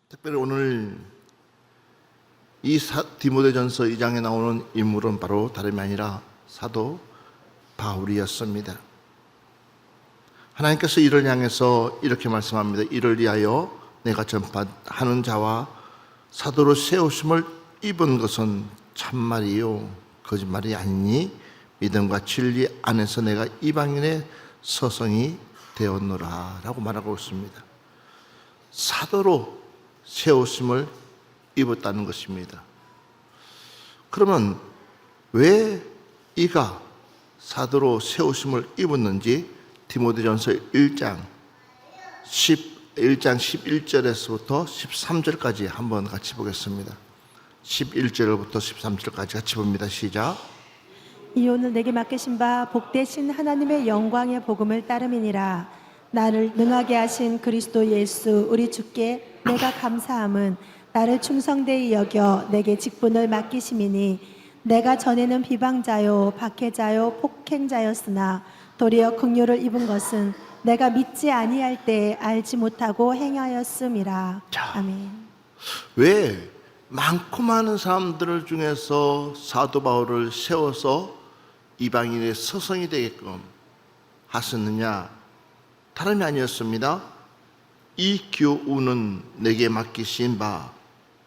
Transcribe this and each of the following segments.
특별히 오늘 이 디모데전서 2장에 나오는 인물은 바로 다름이 아니라 사도 바울이었습니다. 하나님께서 이를 향해서 이렇게 말씀합니다. 이를 위하여 내가 전파하는 자와 사도로 세우심을 입은 것은 참말이요 거짓말이 아니니 믿음과 진리 안에서 내가 이방인의 서성이 되었노라 라고 말하고 있습니다. 사도로 세우심을 입었다는 것입니다. 그러면 왜 이가 사도로 세우심을 입었는지 디모데전서 1장 11절에서부터 13절까지 한번 같이 보겠습니다. 11절부터 13절까지 같이 봅니다. 시작. 이 오늘 내게 맡기신 바 복되신 하나님의 영광의 복음을 따름이니라. 나를 능하게 하신 그리스도 예수 우리 주께 내가 감사함은 나를 충성되이 여겨 내게 직분을 맡기심이니 내가 전에는 비방자요 박해자요 폭행자였으나 도리어 긍휼을 입은 것은 내가 믿지 아니할 때 알지 못하고 행하였음이라. 아멘. 왜 많고 많은 사람들 중에서 사도 바울을 세워서 이방인의 서성이 되게끔 하셨느냐? 다름이 아니었습니다. 이 교훈은 내게 맡기신 바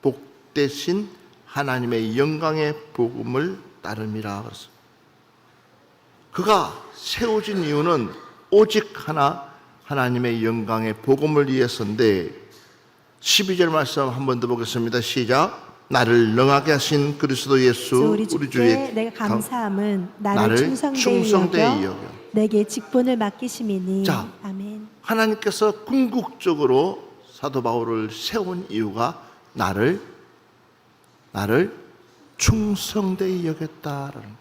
복되신 하나님의 영광의 복음을 따름이라. 그가 세워진 이유는 오직 하나 하나님의 영광의 복음을 위해서인데 12절 말씀 한 번 더 보겠습니다. 시작. 나를 능하게 하신 그리스도 예수 우리 주께 내가 감사함은 나를 충성되이 여겨 내게 직분을 맡기심이니. 자, 아멘. 하나님께서 궁극적으로 사도 바울을 세운 이유가 나를 충성되이 여겼다라는 겁니다.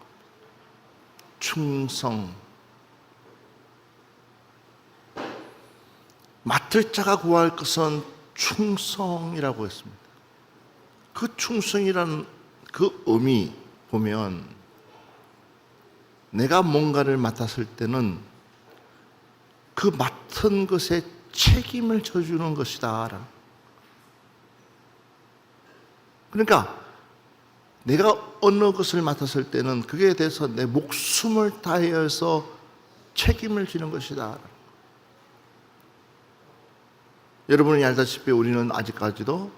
충성. 맡을 자가 구할 것은 충성이라고 했습니다. 그 충성이라는 그 의미 보면 내가 뭔가를 맡았을 때는 그 맡은 것에 책임을 져주는 것이다. 그러니까 내가 어느 것을 맡았을 때는 그에 대해서 내 목숨을 다해서 책임을 지는 것이다. 여러분이 알다시피 우리는 아직까지도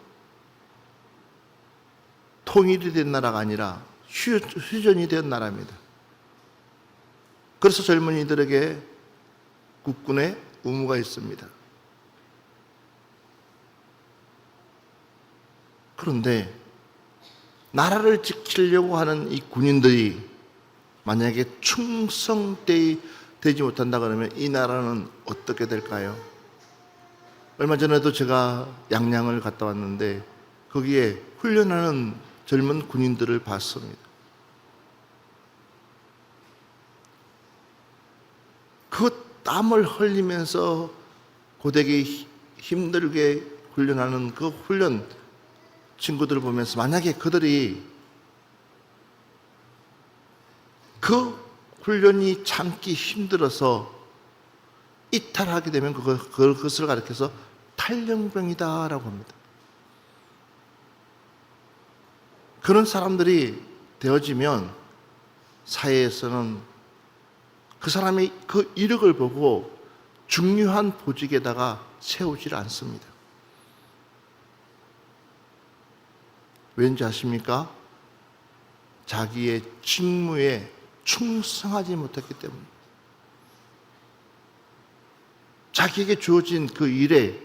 통일이 된 나라가 아니라 휴전이 된 나라입니다. 그래서 젊은이들에게 국군의 의무가 있습니다. 그런데 나라를 지키려고 하는 이 군인들이 만약에 충성되지 못한다 그러면 이 나라는 어떻게 될까요? 얼마 전에도 제가 양양을 갔다 왔는데 거기에 훈련하는 젊은 군인들을 봤습니다. 그 땀을 흘리면서 고되게 힘들게 훈련하는 그 훈련 친구들을 보면서 만약에 그들이 그 훈련이 참기 힘들어서 이탈하게 되면 그것을 가리켜서 탈영병이다라고 합니다. 그런 사람들이 되어지면 사회에서는 그 사람의 그 이력을 보고 중요한 보직에다가 세우질 않습니다. 왠지 아십니까? 자기의 직무에 충성하지 못했기 때문에 자기에게 주어진 그 일에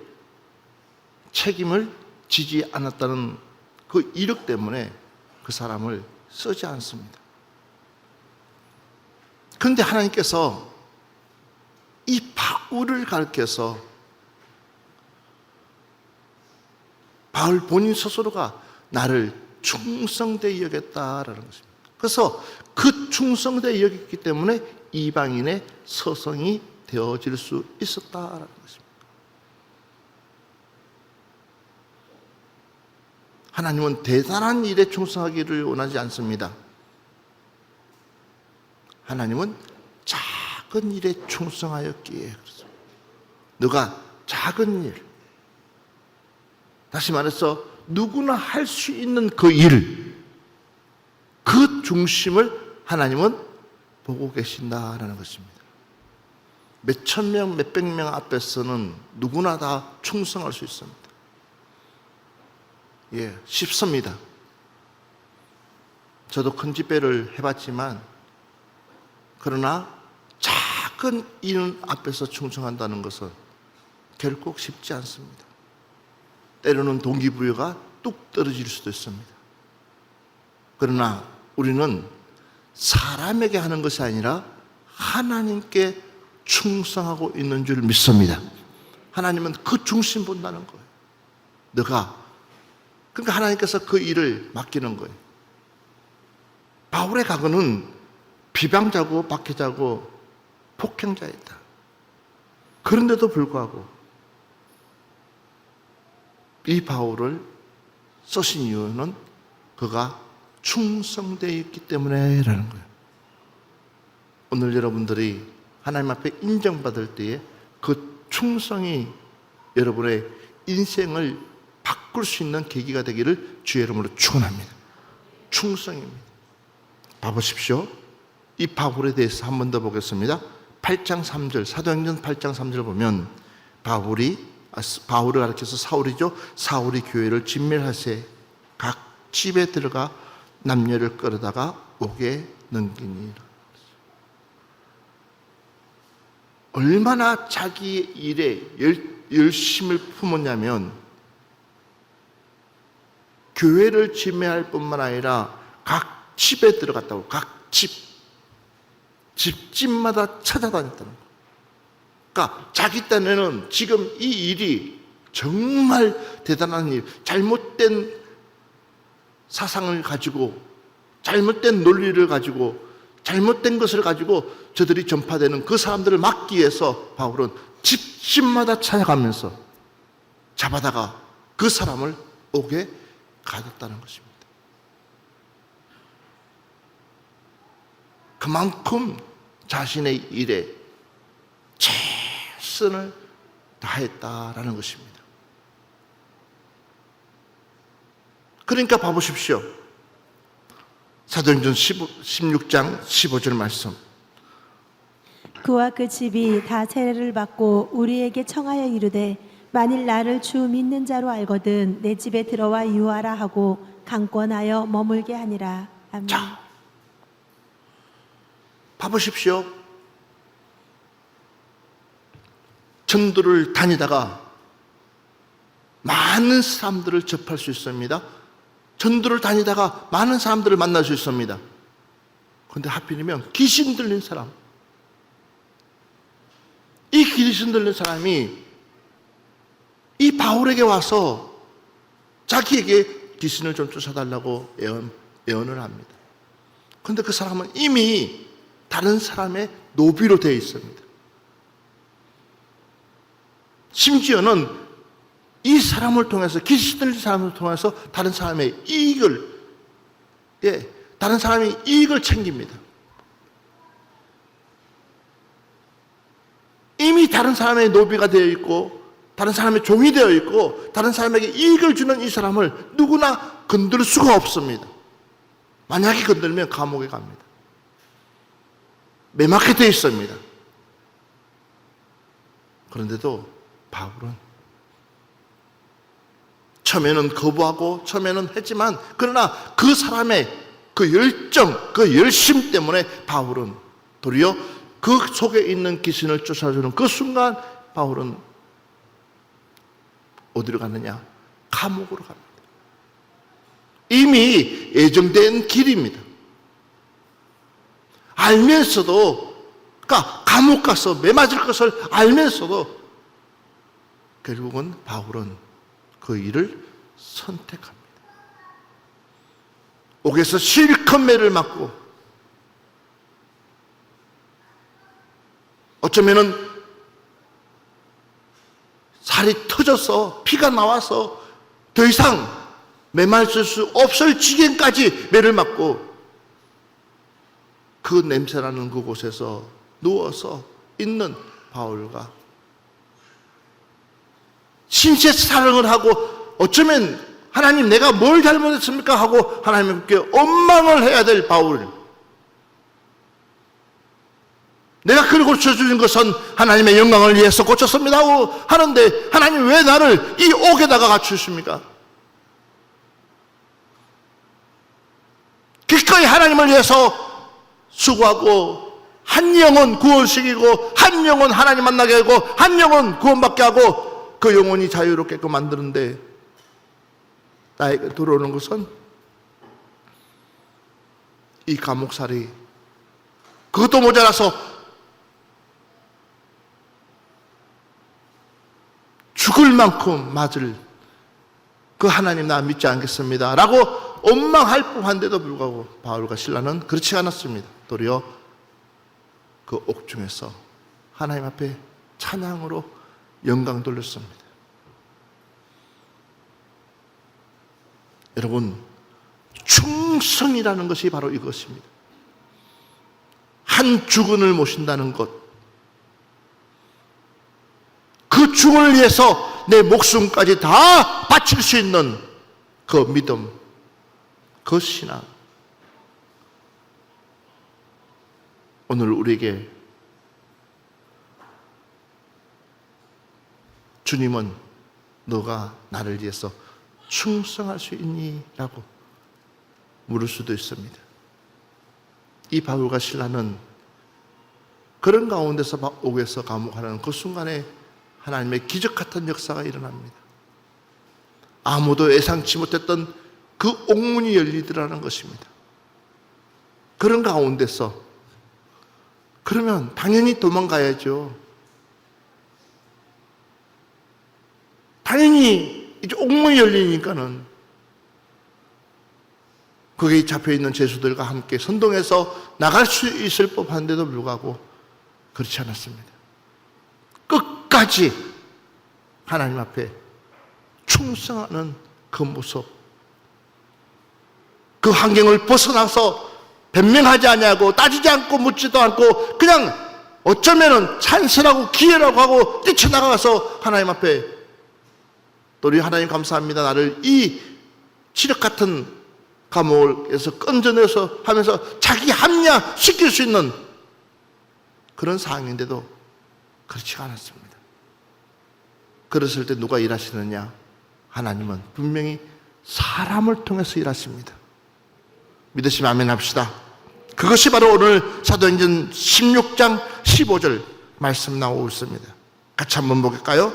책임을 지지 않았다는 그 이력 때문에 그 사람을 쓰지 않습니다. 그런데 하나님께서 이 바울을 가르쳐서 바울 본인 스스로가 나를 충성되이 여겼다라는 것입니다. 그래서 그 충성되이 여겼기 때문에 이방인의 서성이 되어질 수 있었다라는 것입니다. 하나님은 대단한 일에 충성하기를 원하지 않습니다. 하나님은 작은 일에 충성하였기에 그렇습니다. 너가 작은 일, 다시 말해서 누구나 할 수 있는 그 일, 그 중심을 하나님은 보고 계신다라는 것입니다. 몇천 명, 몇백 명 앞에서는 누구나 다 충성할 수 있습니다. 예, 쉽습니다. 저도 큰 집회를 해봤지만, 그러나 작은 인원 앞에서 충성한다는 것은 결코 쉽지 않습니다. 때로는 동기부여가 뚝 떨어질 수도 있습니다. 그러나 우리는 사람에게 하는 것이 아니라 하나님께 충성하고 있는 줄 믿습니다. 하나님은 그 중심 본다는 거예요. 그러니까 하나님께서 그 일을 맡기는 거예요. 바울의 과거는 비방자고 박해자고 폭행자였다. 그런데도 불구하고 이 바울을 쓰신 이유는 그가 충성되어 있기 때문에라는 거예요. 오늘 여러분들이 하나님 앞에 인정받을 때에 그 충성이 여러분의 인생을 바꿀 수 있는 계기가 되기를 주의 이름으로 축원합니다. 충성입니다. 봐보십시오. 이 바울에 대해서 한 번 더 보겠습니다. 8장 3절, 사도행전 8장 3절 보면 바울을 가리켜서 사울이죠. 사울이 교회를 진멸하세 각 집에 들어가 남녀를 끌어다가 옥에 넘기니라. 얼마나 자기의 일에 열심을 품었냐면 교회를 침해할 뿐만 아니라 각 집에 들어갔다고. 각 집집마다 찾아다녔다는 거예요. 그러니까 자기 딴에는 지금 이 일이 정말 대단한 일, 잘못된 사상을 가지고, 잘못된 논리를 가지고, 잘못된 것을 가지고 저들이 전파되는 그 사람들을 막기 위해서 바울은 집집마다 찾아가면서 잡아다가 그 사람을 옥에 가뒀다는 것입니다. 그만큼 자신의 일에 최선을 다했다라는 것입니다. 그러니까 봐보십시오. 사도행전 16장 15절 말씀. 그와 그 집이 다 세례를 받고 우리에게 청하여 이르되 만일 나를 주 믿는 자로 알거든 내 집에 들어와 유하라 하고 강권하여 머물게 하니라. 아멘. 자, 봐보십시오. 전도를 다니다가 많은 사람들을 접할 수 있습니다. 전도를 다니다가 많은 사람들을 만날 수 있습니다. 그런데 하필이면 귀신 들린 사람, 이 귀신 들린 사람이 이 바울에게 와서 자기에게 귀신을 좀 쫓아달라고 예언을 합니다. 그런데 그 사람은 이미 다른 사람의 노비로 되어 있습니다. 심지어는 이 사람을 통해서, 귀신 들린 사람을 통해서 다른 사람의 이익을, 다른 사람의 이익을 챙깁니다. 이미 다른 사람의 노비가 되어 있고, 다른 사람의 종이 되어 있고, 다른 사람에게 이익을 주는 이 사람을 누구나 건들 수가 없습니다. 만약에 건들면 감옥에 갑니다. 매맞게 되어 있습니다. 그런데도 바울은 처음에는 거부하고 처음에는 했지만, 그러나 그 사람의 그 열정, 그 열심 때문에 바울은 도리어 그 속에 있는 귀신을 쫓아주는 그 순간 바울은 어디로 갔느냐? 감옥으로 갑니다. 이미 예정된 길입니다. 알면서도, 그러니까 감옥 가서 매맞을 것을 알면서도 결국은 바울은 그 일을 선택합니다. 옥에서 실컷 매를 맞고, 어쩌면은 살이 터져서 피가 나와서 더 이상 매맞을 수 없을 지경까지 매를 맞고, 그 냄새나는 그곳에서 누워서 있는 바울과 신체 사랑을 하고 어쩌면 하나님 내가 뭘 잘못했습니까? 하고 하나님께 원망을 해야 될 바울. 내가 그를 고쳐주신 것은 하나님의 영광을 위해서 고쳤습니다 하고 하는데 하나님 왜 나를 이 옥에다가 갖추십니까? 기꺼이 하나님을 위해서 수고하고 한 영혼 구원시키고 한 영혼 하나님 만나게 하고 한 영혼 구원받게 하고 그 영혼이 자유롭게끔 만드는데 나에게 들어오는 것은 이 감옥살이, 그것도 모자라서 죽을 만큼 맞을 그 하나님 나 믿지 않겠습니다 라고 원망할 법한데도 불구하고 바울과 실라는 그렇지 않았습니다. 도리어 그 옥중에서 하나님 앞에 찬양으로 영광 돌렸습니다. 여러분, 충성이라는 것이 바로 이것입니다. 한 주군을 모신다는 것, 그 주군을 위해서 내 목숨까지 다 바칠 수 있는 그 믿음, 그 신앙, 오늘 우리에게 주님은 너가 나를 위해서 충성할 수 있니? 라고 물을 수도 있습니다. 이 바울과 실라는 그런 가운데서 옥에서 감옥하는 그 순간에 하나님의 기적 같은 역사가 일어납니다. 아무도 예상치 못했던 그 옥문이 열리더라는 것입니다. 그런 가운데서 그러면 당연히 도망가야죠. 당연히 이제 옥문이 열리니까는 거기에 잡혀있는 죄수들과 함께 선동해서 나갈 수 있을 법한데도 불구하고 그렇지 않았습니다. 끝까지 하나님 앞에 충성하는 그 모습, 그 환경을 벗어나서 변명하지 않냐고 따지지 않고 묻지도 않고 그냥 어쩌면은 찬스라고 기회라고 하고 뛰쳐나가서 하나님 앞에 우리 하나님 감사합니다. 나를 이 지력 같은 감옥에서 건져내서 하면서 자기 합리화시킬 수 있는 그런 상황인데도 그렇지 않았습니다. 그랬을 때 누가 일하시느냐? 하나님은 분명히 사람을 통해서 일하십니다. 믿으시면 아멘 합시다. 그것이 바로 오늘 사도행전 16장 15절 말씀 나오고 있습니다. 같이 한번 볼까요?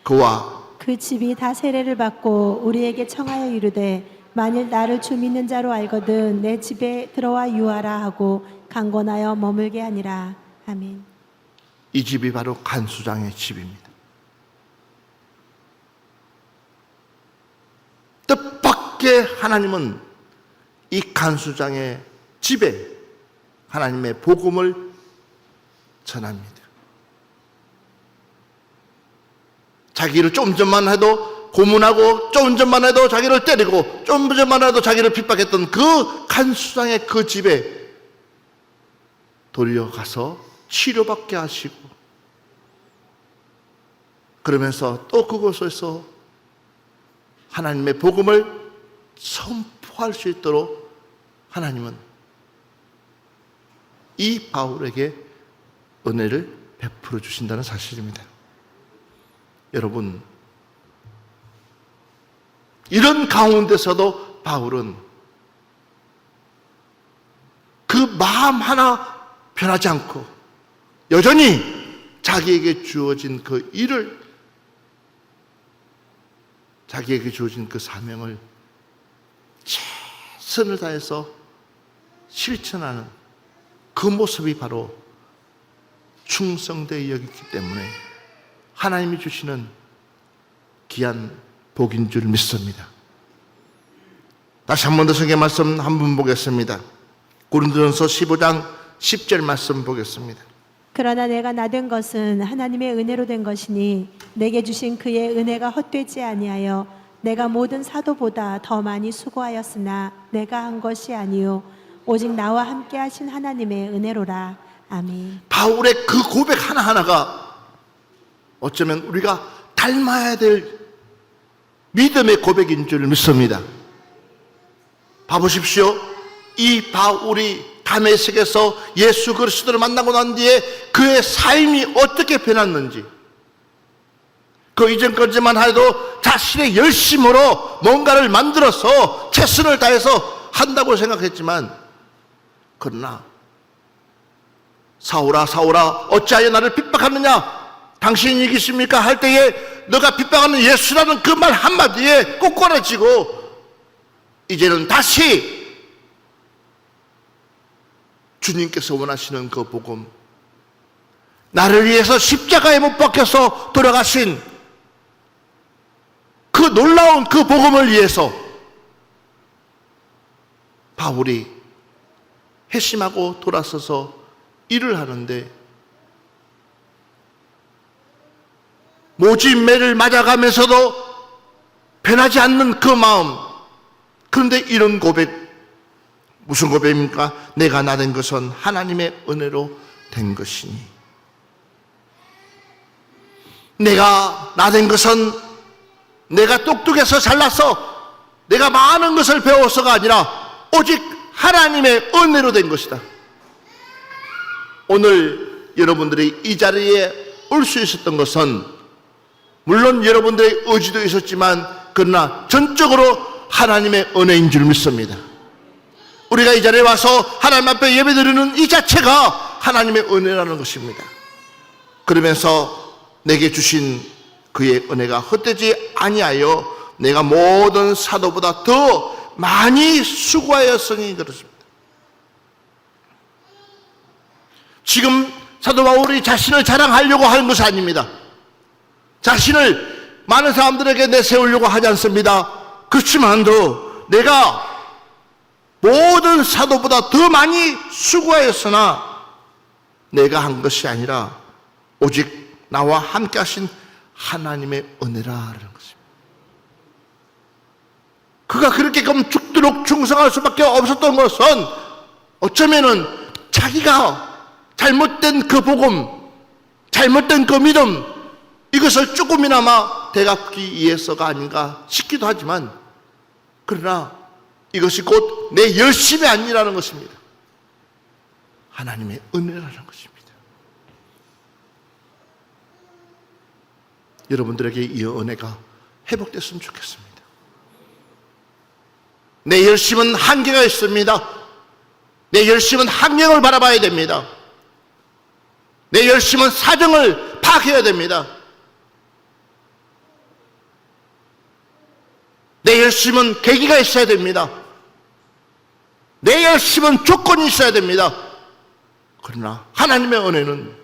그와 그 집이 다 세례를 받고 우리에게 청하여 이르되 만일 나를 주 믿는 자로 알거든 내 집에 들어와 유하라 하고 강권하여 머물게 하니라. 아멘. 이 집이 바로 간수장의 집입니다. 뜻밖의 하나님은 이 간수장의 집에 하나님의 복음을 전합니다. 자기를 좀 전만 해도 고문하고 좀 전만 해도 자기를 때리고 좀 전만 해도 자기를 핍박했던 그 간수장의 그 집에 돌려가서 치료받게 하시고 그러면서 또 그곳에서 하나님의 복음을 선포할 수 있도록 하나님은 이 바울에게 은혜를 베풀어 주신다는 사실입니다. 여러분, 이런 가운데서도 바울은 그 마음 하나 변하지 않고 여전히 자기에게 주어진 그 일을, 자기에게 주어진 그 사명을 최선을 다해서 실천하는 그 모습이 바로 충성되어 여기기 때문에 하나님이 주시는 귀한 복인 줄 믿습니다. 다시 한 번 더 성경 말씀 한 번 보겠습니다. 고린도전서 15장 10절 말씀 보겠습니다. 그러나 내가 나된 것은 하나님의 은혜로 된 것이니 내게 주신 그의 은혜가 헛되지 아니하여 내가 모든 사도보다 더 많이 수고하였으나 내가 한 것이 아니요 오직 나와 함께 하신 하나님의 은혜로라. 아멘. 바울의 그 고백 하나하나가 어쩌면 우리가 닮아야 될 믿음의 고백인 줄 믿습니다. 봐보십시오. 이 바울이 다메섹에서 예수 그리스도를 만나고 난 뒤에 그의 삶이 어떻게 변했는지, 그 이전까지만 해도 자신의 열심으로 뭔가를 만들어서 최선을 다해서 한다고 생각했지만, 그러나 사울아 사울아 어찌하여 나를 핍박하느냐, 당신이 이기십니까 할 때에 너가 핍박하는 예수라는 그 말 한마디에 꼬꾸라지고 이제는 다시 주님께서 원하시는 그 복음, 나를 위해서 십자가에 못 박혀서 돌아가신 그 놀라운 그 복음을 위해서 바울이 회심하고 돌아서서 일을 하는데, 모진매를 맞아가면서도 변하지 않는 그 마음. 그런데 이런 고백, 무슨 고백입니까? 내가 나된 것은 하나님의 은혜로 된 것이니. 내가 나된 것은 내가 똑똑해서 잘나서 내가 많은 것을 배워서가 아니라 오직 하나님의 은혜로 된 것이다. 오늘 여러분들이 이 자리에 올 수 있었던 것은 물론 여러분들의 의지도 있었지만, 그러나 전적으로 하나님의 은혜인 줄 믿습니다. 우리가 이 자리에 와서 하나님 앞에 예배드리는 이 자체가 하나님의 은혜라는 것입니다. 그러면서 내게 주신 그의 은혜가 헛되지 아니하여 내가 모든 사도보다 더 많이 수고하였으니 그렇습니다. 지금 사도 바울이 자신을 자랑하려고 하는 것이 아닙니다. 자신을 많은 사람들에게 내세우려고 하지 않습니다. 그렇지만도 내가 모든 사도보다 더 많이 수고하였으나 내가 한 것이 아니라 오직 나와 함께 하신 하나님의 은혜라는 것입니다. 그가 그렇게끔 죽도록 충성할 수밖에 없었던 것은 어쩌면은 자기가 잘못된 그 복음, 잘못된 그 믿음, 이것을 조금이나마 되갚기 위해서가 아닌가 싶기도 하지만, 그러나 이것이 곧 내 열심이 아니라는 것입니다. 하나님의 은혜라는 것입니다. 여러분들에게 이 은혜가 회복됐으면 좋겠습니다. 내 열심은 한계가 있습니다. 내 열심은 환경을 바라봐야 됩니다. 내 열심은 사정을 파악해야 됩니다. 내 열심은 계기가 있어야 됩니다. 내 열심은 조건이 있어야 됩니다. 그러나 하나님의 은혜는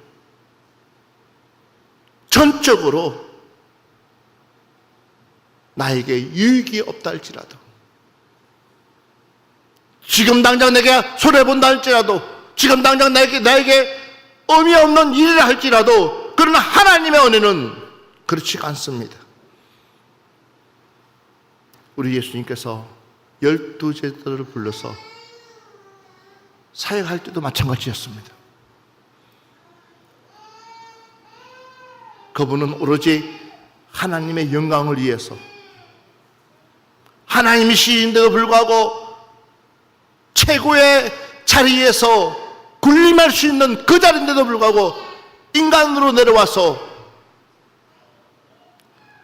전적으로 나에게 유익이 없다 할지라도, 지금 당장 내게 손해본다 할지라도, 지금 당장 나에게 의미 없는 일이라 할지라도, 그러나 하나님의 은혜는 그렇지가 않습니다. 우리 예수님께서 12제자들을 불러서 사역할 때도 마찬가지였습니다. 그분은 오로지 하나님의 영광을 위해서, 하나님이신데도 불구하고 최고의 자리에서 군림할 수 있는 그 자리인데도 불구하고 인간으로 내려와서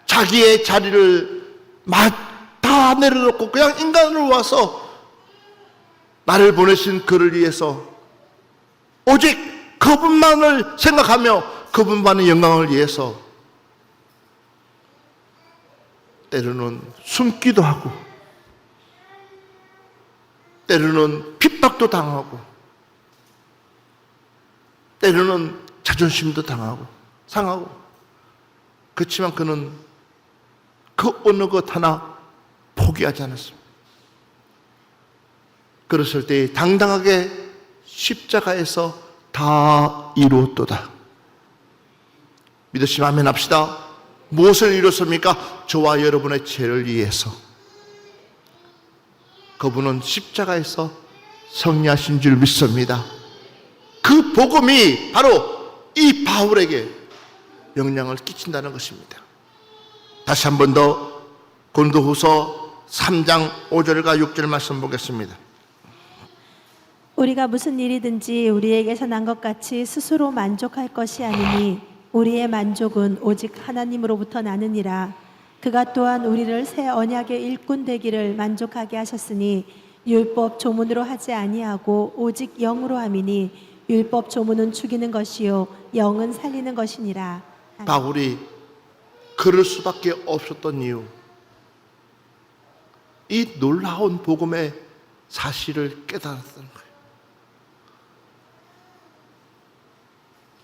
자기의 자리를 다 내려놓고 그냥 인간으로 와서 나를 보내신 그를 위해서 오직 그분만을 생각하며 그분만의 영광을 위해서 때로는 숨기도 하고, 때로는 핍박도 당하고, 때로는 자존심도 상하고, 그렇지만 그는 그 어느 것 하나 포기하지 않았습니다. 그랬을 때 당당하게 십자가에서 다 이루었도다. 믿으시면 아멘 합시다. 무엇을 이뤘습니까? 저와 여러분의 죄를 위해서. 그분은 십자가에서 승리하신 줄 믿습니다. 그 복음이 바로 이 바울에게 영향을 끼친다는 것입니다. 다시 한 번 더 고린도후서 3장 5절과 6절 말씀 보겠습니다. 우리가 무슨 일이든지 우리에게서 난 것 같이 스스로 만족할 것이 아니니 우리의 만족은 오직 하나님으로부터 나느니라. 그가 또한 우리를 새 언약의 일꾼 되기를 만족하게 하셨으니 율법 조문으로 하지 아니하고 오직 영으로 함이니 율법 조문은 죽이는 것이요 영은 살리는 것이니라. 아멘. 바울이 그럴 수밖에 없었던 이유, 이 놀라운 복음의 사실을 깨달았던 거예요.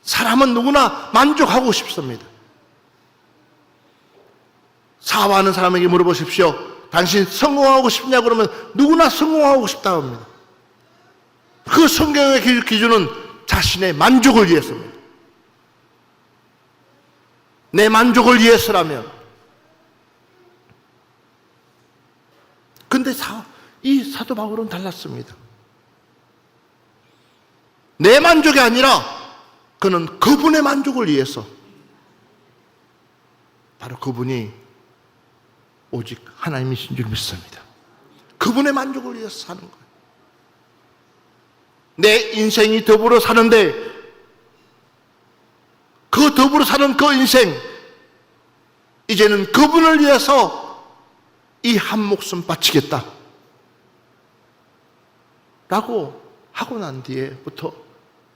사람은 누구나 만족하고 싶습니다. 사업하는 사람에게 물어보십시오. 당신 성공하고 싶냐 그러면 누구나 성공하고 싶다고 합니다. 그 성경의 기준은 자신의 만족을 위해서입니다. 내 만족을 위해서라면. 근데 이 사도 바울은 달랐습니다. 내 만족이 아니라 그는 그분의 만족을 위해서, 바로 그분이 오직 하나님이신 줄 믿습니다. 그분의 만족을 위해서 사는 거예요. 내 인생이 더불어 사는데 그 더불어 사는 그 인생, 이제는 그분을 위해서 이 한 목숨 바치겠다 라고 하고 난 뒤에부터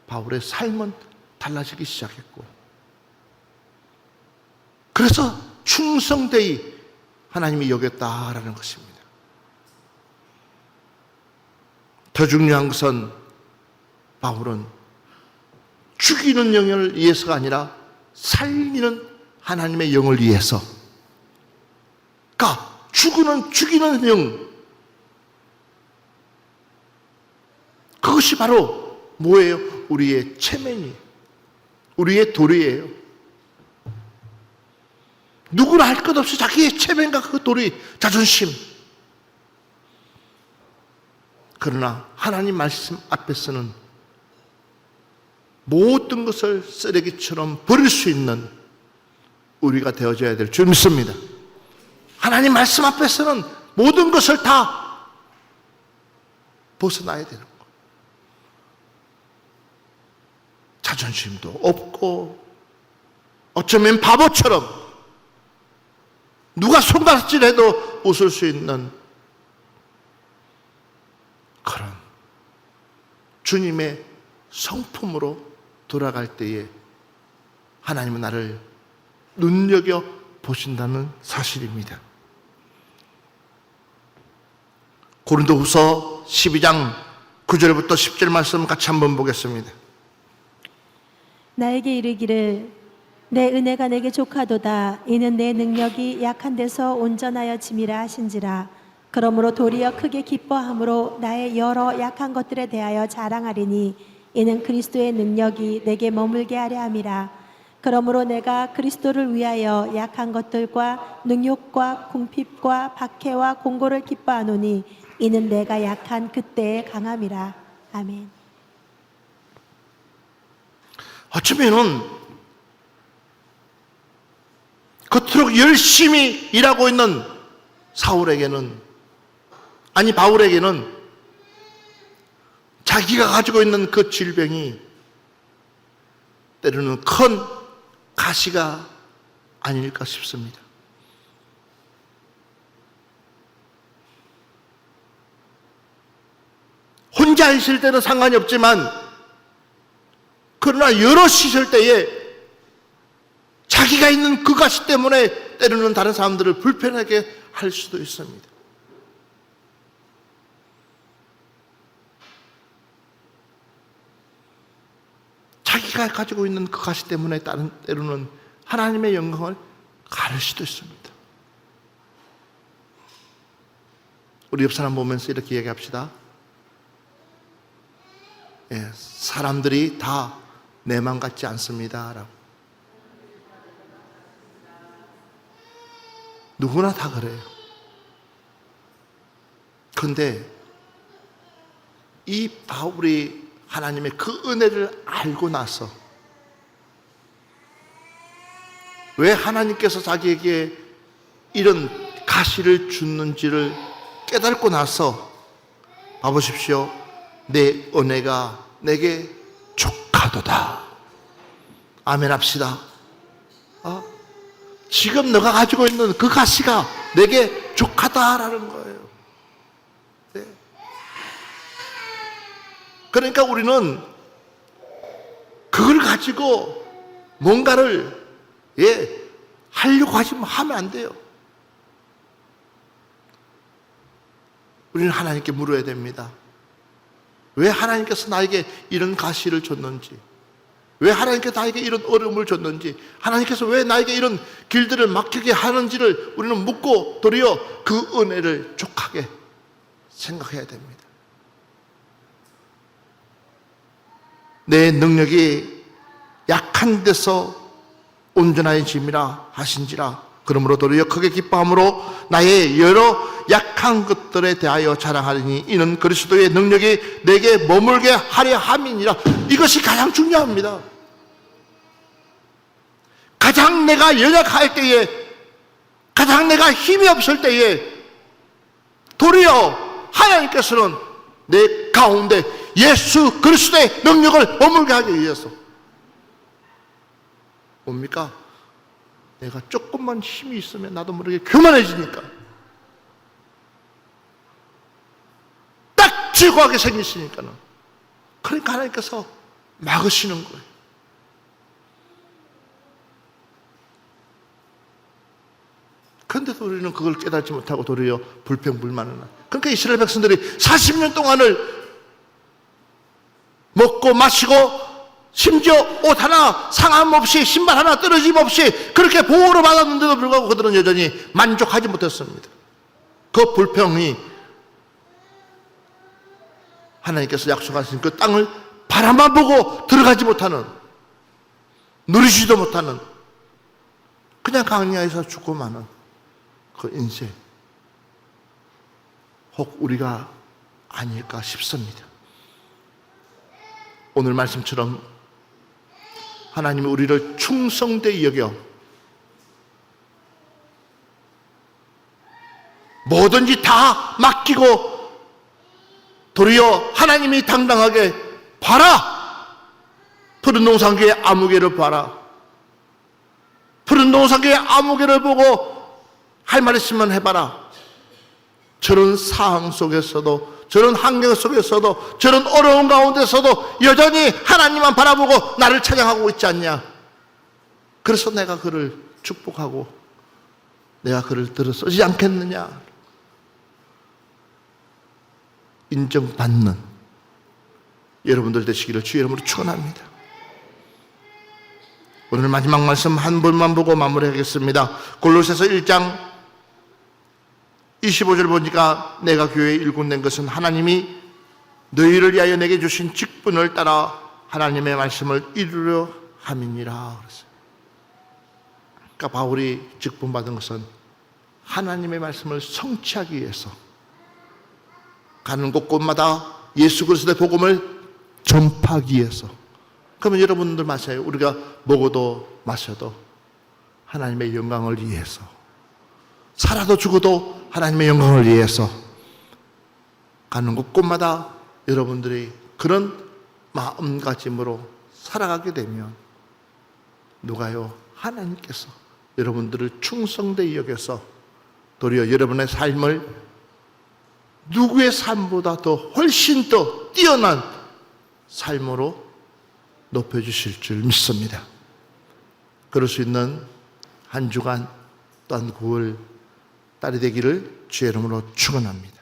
바울의 삶은 달라지기 시작했고, 그래서 충성되이 하나님이 여겼다라는 것입니다. 더 중요한 것은 바울은 죽이는 영을 위해서가 아니라 살리는 하나님의 영을 위해서, 그러니까 죽이는 영, 그것이 바로 뭐예요? 우리의 체면이에요. 우리의 도리예요. 누구나 할 것 없이 자기의 체면과 그 도리, 자존심. 그러나 하나님 말씀 앞에서는 모든 것을 쓰레기처럼 버릴 수 있는 우리가 되어져야 될 줄 믿습니다. 하나님 말씀 앞에서는 모든 것을 다 벗어나야 되는 거예요. 자존심도 없고, 어쩌면 바보처럼 누가 손가락질해도 웃을 수 있는 그런 주님의 성품으로 돌아갈 때에 하나님은 나를 눈여겨 보신다는 사실입니다. 고린도후서 12장 9절부터 10절 말씀 같이 한번 보겠습니다. 나에게 이르기를 내 은혜가 내게 족하도다. 이는 내 능력이 약한 데서 온전하여 짐이라 하신지라. 그러므로 도리어 크게 기뻐함으로 나의 여러 약한 것들에 대하여 자랑하리니 이는 그리스도의 능력이 내게 머물게 하려 함이라. 그러므로 내가 그리스도를 위하여 약한 것들과 능욕과 궁핍과 박해와 공고를 기뻐하노니 이는 내가 약한 그때의 강함이라. 아멘. 어쩌면은 그토록 열심히 일하고 있는 바울에게는 자기가 가지고 있는 그 질병이 때로는 큰 가시가 아닐까 싶습니다. 혼자 있을 때는 상관이 없지만, 그러나 여럿이 있을 때에 자기가 있는 그 가시 때문에 때로는 다른 사람들을 불편하게 할 수도 있습니다. 자기가 가지고 있는 그 가시 때문에 때로는 하나님의 영광을 가릴 수도 있습니다. 우리 옆 사람 보면서 이렇게 얘기합시다. 사람들이 다 내 맘 같지 않습니다 라고. 누구나 다 그래요. 그런데 이 바울이 하나님의 그 은혜를 알고 나서 왜 하나님께서 자기에게 이런 가시를 줍는지를 깨닫고 나서 봐보십시오. 내 은혜가 내게 족하도다. 아멘 합시다. 지금 너가 가지고 있는 그 가시가 내게 족하다라는 거예요. 네. 그러니까 우리는 그걸 가지고 뭔가를 하려고 하면 안 돼요. 우리는 하나님께 물어야 됩니다. 왜 하나님께서 나에게 이런 가시를 줬는지, 왜 하나님께서 나에게 이런 어려움을 줬는지, 하나님께서 왜 나에게 이런 길들을 막히게 하는지를 우리는 묻고 도리어 그 은혜를 족하게 생각해야 됩니다. 내 능력이 약한 데서 온전하의 짐이라 하신지라. 그러므로 도리어 크게 기뻐함으로 나의 여러 약한 것들에 대하여 자랑하리니 이는 그리스도의 능력이 내게 머물게 하려 함이니라. 이것이 가장 중요합니다. 가장 내가 연약할 때에, 가장 내가 힘이 없을 때에 도리어 하나님께서는 내 가운데 예수 그리스도의 능력을 머물게 하기 위해서 뭡니까? 내가 조금만 힘이 있으면 나도 모르게 교만해지니까 딱 쥐고하게 생기시니까는, 그러니까 하나님께서 막으시는 거예요. 그런데도 우리는 그걸 깨닫지 못하고 도리어 불평불만을 하는. 그러니까 이스라엘 백성들이 40년 동안을 먹고 마시고 심지어 옷 하나 상함 없이 신발 하나 떨어짐 없이 그렇게 보호를 받았는데도 불구하고 그들은 여전히 만족하지 못했습니다. 그 불평이 하나님께서 약속하신 그 땅을 바라만 보고 들어가지 못하는, 누리지도 못하는, 그냥 강야에서 죽고 마는 그 인생, 혹 우리가 아닐까 싶습니다. 오늘 말씀처럼 하나님이 우리를 충성되이 여겨 뭐든지 다 맡기고 도리어 하나님이 당당하게 봐라, 푸른 동산교의 아무개를 봐라, 푸른 동산교의 아무개를 보고 할 말 있으면 해봐라. 저런 상황 속에서도, 저런 환경 속에서도, 저런 어려운 가운데서도 여전히 하나님만 바라보고 나를 찬양하고 있지 않냐. 그래서 내가 그를 축복하고 내가 그를 들어 쓰지 않겠느냐. 인정받는 여러분들 되시기를 주의 이름으로 축원합니다. 오늘 마지막 말씀 한 번만 보고 마무리하겠습니다. 골로새서 1장 25절 보니까 내가 교회에 일꾼된 것은 하나님이 너희를 위하여 내게 주신 직분을 따라 하나님의 말씀을 이루려 함이니라 그랬어요. 그러니까 바울이 직분 받은 것은 하나님의 말씀을 성취하기 위해서 가는 곳곳마다 예수 그리스도의 복음을 전파하기 위해서. 그러면 여러분들 마셔요. 우리가 먹어도 마셔도 하나님의 영광을 위해서, 살아도 죽어도 하나님의 영광을 위해서 가는 곳곳마다 여러분들이 그런 마음가짐으로 살아가게 되면 누가요? 하나님께서 여러분들을 충성되이 여겨서 도리어 여러분의 삶을 누구의 삶보다 더 훨씬 더 뛰어난 삶으로 높여주실 줄 믿습니다. 그럴 수 있는 한 주간 또한 9월 달이 되기를 주의 이름으로 축원합니다.